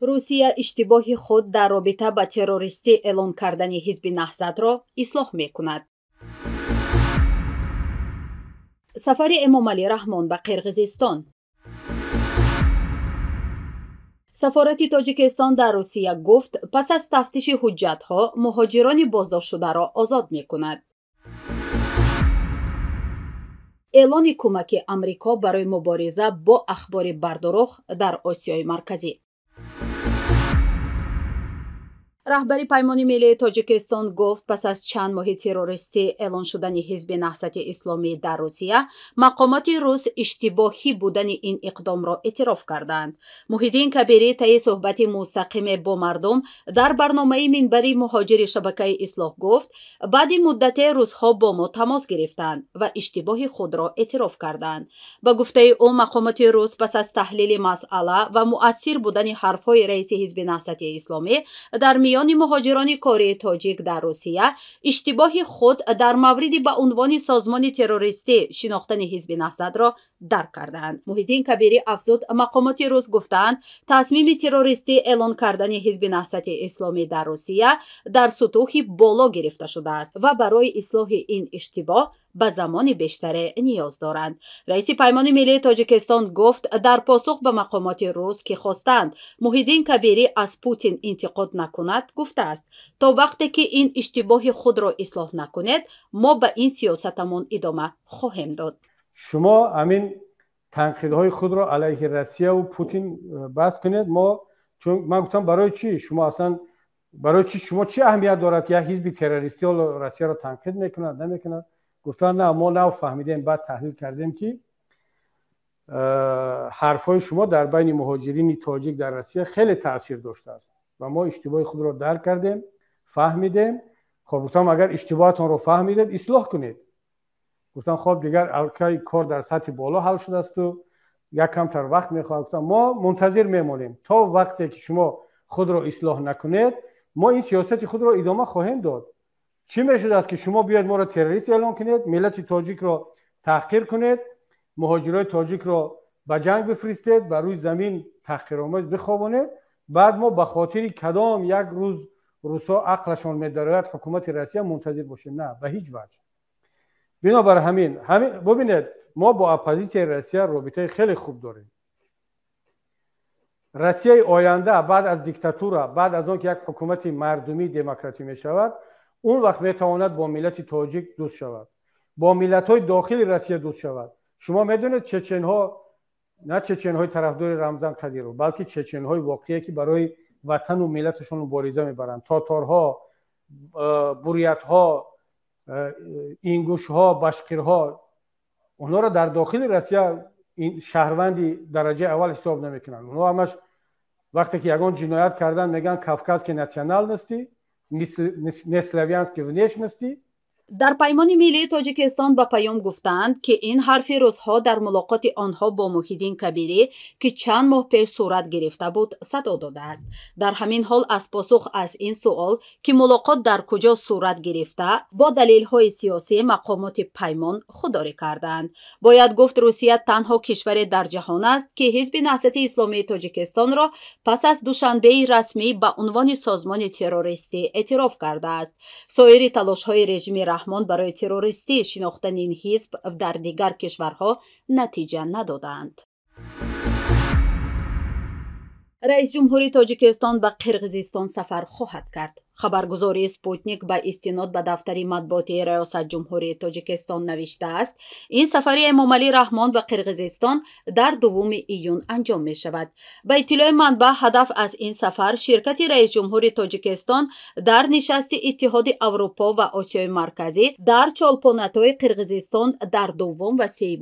روسیه اشتباه خود در رابطه با تروریستی اعلان کردن حزب نهضت را اصلاح میکند. سفر امامعلی رحمان به قرقیزستان. سفارت تاجیکستان در روسیه گفت پس از تفتیش حجت‌ها مهاجران بازداشت شده را آزاد میکند. اعلان کمک آمریکا برای مبارزه با اخبار بردروغ در آسیای مرکزی. رهبر پیمان ملی تاجیکستان گفت پس از چند ماه تروریستی اعلان شدن حزب نهضت اسلامی در روسیه، مقامات روس اشتباهی بودن این اقدام را اعتراف کردند. محیدین کبیری طی صحبت مستقیم با مردم در برنامه منبری مهاجر شبکه اصلاح گفت بعد مدت روزها با ما تماس گرفتند و اشتباه خود را اعتراف کردند. با گفته او مقامات روس پس از تحلیل مسئله و مؤثر بودن حرفهای رئیس حزب نهضت اسلامی در میان مهاجران کاری تاجیک در روسیه، اشتباه خود در مورد به عنوان سازمان تروریستی شناختن حزب نهضت را درک کردند. محیدین کبیری افزود مقامات روس گفتند تصمیم تروریستی اعلان کردن حزب نهضت اسلامی در روسیه در سطوح بالا گرفته شده است و برای اصلاح این اشتباه به زمان بیشتر نیاز دارند. رئیس پیمان ملی تاجیکستان گفت در پاسخ به مقامات روس که خواستند محیدین کبیری از پوتین انتقاد نکند گفته است تا وقتی که این اشتباه خود را اصلاح نکنید ما به این سیاستمان ادامه خواهیم داد. شما همین تنقیدهای خود را علیه روسیه و پوتین بحث کنید. چون من گفتم برای چی شما اصلا شما چی اهمیت دارد که یک حزب تروریستی روسیه را تنقید میکند نمیکند؟ گفتن نه ما نه فهمیدیم، بعد تحلیل کردیم که حرفای شما در بین مهاجرین تاجیک در روسیه خیلی تاثیر داشته است و ما اشتباه خود را درک کردیم، فهمیدیم. خب گفتم اگر اشتباهتون رو فهمیدید اصلاح کنید. گفتم خب دیگر کار در سطح بالا حل شده است و یک کمتر وقت میخواد. گفتم ما منتظر میمونیم تا وقتی که شما خود را اصلاح نکنید ما این سیاست خود را ادامه خواهیم داد. چی میشد است که شما بیاید ما را تروریست اعلان کنید، ملت تاجیک را تحقیر کنید، مهاجرای تاجیک را به جنگ بفرستید، بر روی زمین تحقیرآمیز بخوابانید، بعد ما به خاطر کدام یک روز روسا عقلشان می‌دارد حکومت روسیه منتظر باشیم؟ نه، به هیچ وجه. بنابر همین ببینید ما با اپوزیسیون روسیه رابطه خیلی خوب داریم. روسیه آینده بعد از دیکتاتور، بعد از آنکه یک حکومت مردمی دموکراتی می شود، اون وقت می تواند با ملت تاجیک دوست شود، با ملت های داخل روسیه دوست شود. شما میدونید چچن ها، نه چچن های طرفدار رمضان قدیرو، بلکه چچن های واقعی که برای وطن و ملتشون مبارزه میبرند. تاتارها، بوریت ها، اینگوش ها، بشقیر ها، اونا را در داخل روسیه این شهروندی درجه اول حساب نمیکنن. اونا همش وقتی که یگان جنایت کردن میگن کافکاز که ناسیونال نستی، نسلویانسک ونیش نستی. در پیمان ملی تاجیکستان به پیام گفتند که این حرف روزها در ملاقات آنها با محیدین کبیری که چند ماه پیش صورت گرفته بود صدا داده است. در همین حال از پاسخ از این سوال که ملاقات در کجا صورت گرفته با دلیل‌های سیاسی مقامات پیمان خودداری کردند. باید گفت روسیه تنها کشور در جهان است که حزب نهضت اسلامی تاجیکستان را پس از دوشنبه رسمی به عنوان سازمان تروریستی اعتراف کرده است. سایر تلاش‌های رژیم رحمان برای تروریستی شناختن این حزب در دیگر کشورها نتیجه ندادند. رئیس جمهوری تاجیکستان به قرقیزستان سفر خواهد کرد. خبرگزاری سپوتنیک با استناد به دفتر مطبوعاتی ریاست جمهوری تاجیکستان نوشته است این سفر امامعلی رحمان به قرقیزستان در 2 ایون انجام می شود. به اطلاع منبع هدف از این سفر شرکت رئیس جمهوری تاجیکستان در نشست اتحاد اروپا و آسیای مرکزی در چالپاناتای قرقیزستان در 2 و 3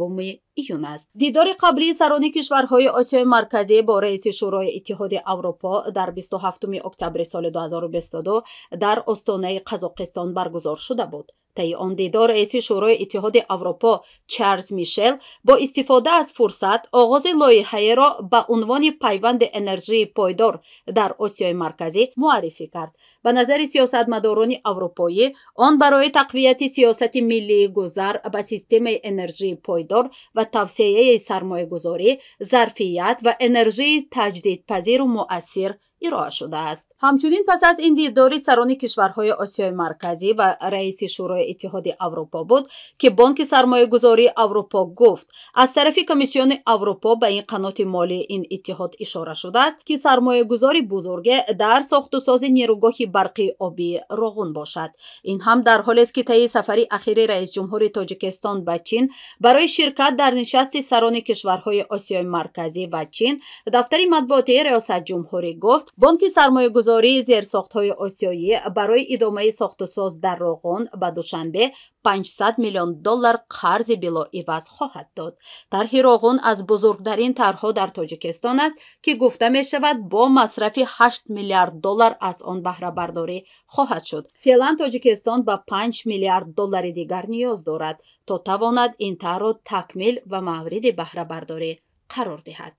ایون است. دیدار قبلی سران کشورهای آسیای مرکزی با رئیس شورای اتحاد اروپا در 27 اکتبر سال 2022 در استانه قزاقستان برگزار شده بود. طی آن دیدار رئیس شورای اتحاد اروپا چارلز میشل با استفاده از فرصت آغاز لایحه را به عنوان پیوند انرژی پایدار در آسیای مرکزی معرفی کرد. به نظر سیاستمداران اروپایی آن برای تقویت سیاست ملی گذر به سیستم انرژی پایدار و توسعه سرمایه‌گذاری، ظرفیت و انرژی تجدیدپذیر و مؤثر ارائه شده است. همچنین پس از این دیدار سران کشورهای آسیای مرکزی و رئیس شورای اتحاد اروپا بود که بانک سرمایه‌گذاری اروپا گفت از طرف کمیسیون اروپا به این قنات مالی این اتحاد اشاره شده است که سرمایه‌گذاری بزرگ در ساخت و ساز نیروگاه برقی آبی روغن باشد. این هم در حالی است که طی سفری اخیر رئیس جمهور تاجیکستان به چین برای شرکت در نشست سران کشورهای آسیای مرکزی و چین، دفتر مطبوعاتی ریاست جمهوری گفت بانک سرمایه‌گذاری زیرساخت‌های آسیایی برای ادامه ساخت و ساز در روغن به دوشنبه 500 میلیون دلار قرض بلا عوض خواهد داد. طرح روغن از بزرگترین طرح‌ها در تاجیکستان است که گفته می شود با مصرف 8 میلیارد دلار از آن بهره برداری خواهد شد. فعلا تاجیکستان به 5 میلیارد دلار دیگر نیاز دارد تا تواند این طرح را تکمیل و مورد بهره برداری قرار دهد.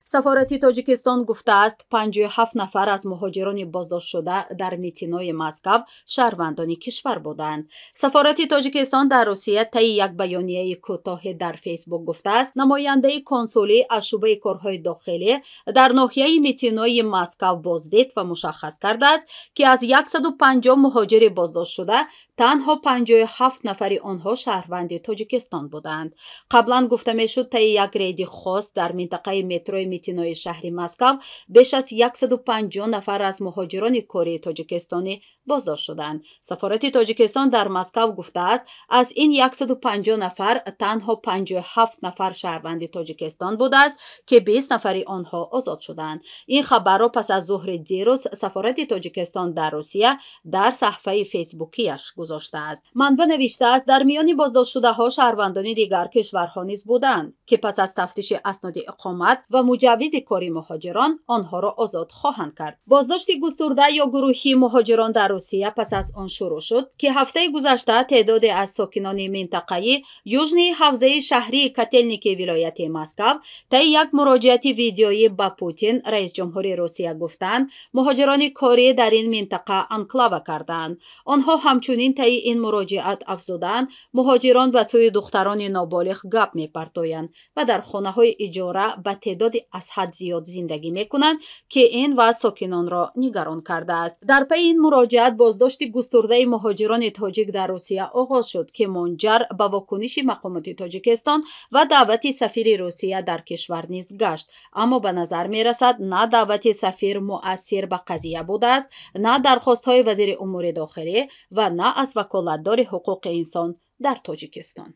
سفارت تاجیکستان گفته است 57 نفر از مهاجران بازداشت شده در میتینای مسکو شهروندان کشور بودند. سفارت تاجیکستان در روسیه طی یک بیانیه کوتاه در فیسبوک گفته است نماینده کنسولی از شعبه کارهای داخلی در ناحیه میتینای مسکو بازدید و مشخص کرده است که از 150 مهاجر بازداشت شده تنها 57 نفر آنها شهروند تاجیکستان بودند. قبلا گفته میشد طی یک رید خاص در منطقه مترو میتینای شهر مسکو بیش از 150 نفر از مهاجران کره تاجیکستانی بازداشت شدند. سفارت تاجیکستان در مسکو گفته است از این 150 نفر تنها 57 نفر شهروند تاجیکستان بوده است که 20 نفر آنها آزاد شدند. این خبر را پس از ظهر دیروز سفارت تاجیکستان در روسیه در صفحه فیسبوکیش گذاشته است. منبع نوشته است در میان بازداشت شده ها شهروندان دیگر کشورها نیز بودند که پس از تفتیش اسناد اقامت و مجوز کاری مهاجران آنها را آزاد خواهند کرد. بازداشت گسترده یا گروهی مهاجران در روسیه پس از آن شروع شد که هفته گذشته تعدادی از ساکنان منطقه یوژنی حوزه شهری کاتلنیکی ولایت مسکو طی یک مراجعه ویدیویی با پوتین رئیس جمهور روسیه گفتند مهاجران کاری در این منطقه انکلاو کردند. آنها همچنین طی این مراجعات افزودند مهاجران به سوی دختران نابالغ گپ می‌پرتویند و در خانه‌های اجاره به تعداد از حد زیاد زندگی می‌کنند که این وضع ساکنان را نگران کرده است. در پی این مراجعات بازداشت گسترده مهاجران تاجیک در روسیه آغاز شد که منجر به واکنش مقامات تاجیکستان و دعوت سفیر روسیه در کشور نیز گشت، اما به نظر می‌رسد نه دعوت سفیر مؤثر به قضیه بوده است، نه درخواست‌های وزیر امور داخلی و نه از وکالتدار حقوق انسان در تاجیکستان.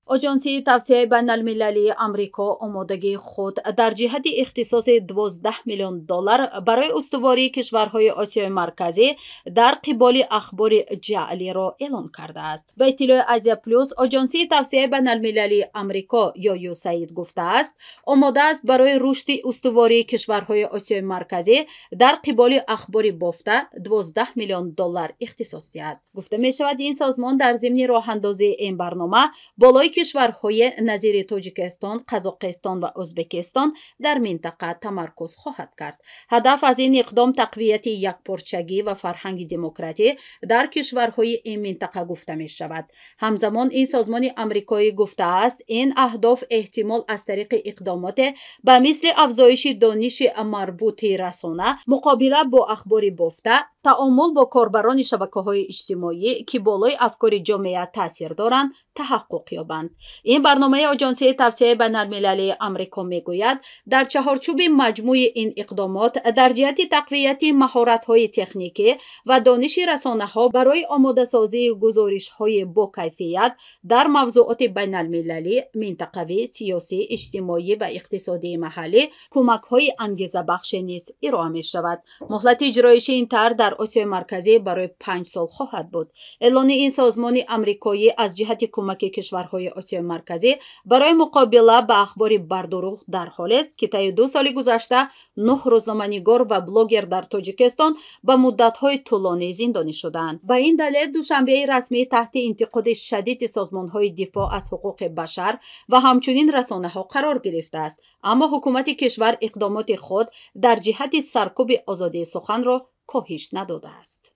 آژانسی توسعه بین المللی آمریکا آمادگی خود در جهت اختصاص 12 میلیون دلار برای استواری کشورهای آسیای مرکزی در قبال اخبار جعلی را اعلام کرده است. به اطلاع آزیا پلوس آژانسی توسعه بین المللی آمریکا یا یوساید گفته است آماده است برای رشد استواری کشورهای آسیای مرکزی در قبال اخبار بافته 12 میلیون دلار اختصاص دهد. گفته می شود این سازمان در ضمن راه اندازی این برنامه بالای کشورهای نظیر تاجیکستان، قزاقستان و ازبکستان در منطقه تمرکز خواهد کرد. هدف از این اقدام تقویت یکپارچگی و فرهنگ دموکراتی در کشورهای این منطقه گفته می شود. همزمان این سازمان آمریکایی گفته است این اهداف احتمال از طریق اقدامات به مثل افزایش دانش مربوط رسانه، مقابله با اخبار بافته، تعامل با کاربران شبکه‌های اجتماعی که بالای افکار جامعه تاثیر دارند تحقق یابند. این برنامه آژانسی توسعه بین‌المللی آمریکا میگوید در چهارچوب مجموع این اقدامات در جهت تقویت مهارت‌های تکنیکی و دانش رسانه‌ها برای آماده‌سازی گزارش‌های با کیفیت در موضوعات بین‌المللی، منطقوی، سیاسی، اجتماعی و اقتصادی محلی کمک‌های انگیزه‌بخش نیز ارائه می‌شود. مهلت اجرایش این طرح در آسیای مرکزی برای 5 سال خواهد بود. اعلان این سازمان آمریکایی از جهت کمک کشورهای осиёи марказӣ барои муқобила ба ахбори бардуруғ дар ҳоле аст ки таи 2 соли гузашта 9 рӯзноманигор ва блогер дар Тоҷикистон ба муддатҳои тӯлонӣ зиндонӣ шуданд. Ба ин далел душанбеи расмӣ таҳти интиқоди шадиди созмонҳои дифоъ аз ҳуқуқи башар ва ҳамчунин расонаҳо қарор гирифтааст, аммо ҳукумати кишвар иқдомоти худ дар ҷиҳати саркӯби озодии суханро коҳиш надодааст.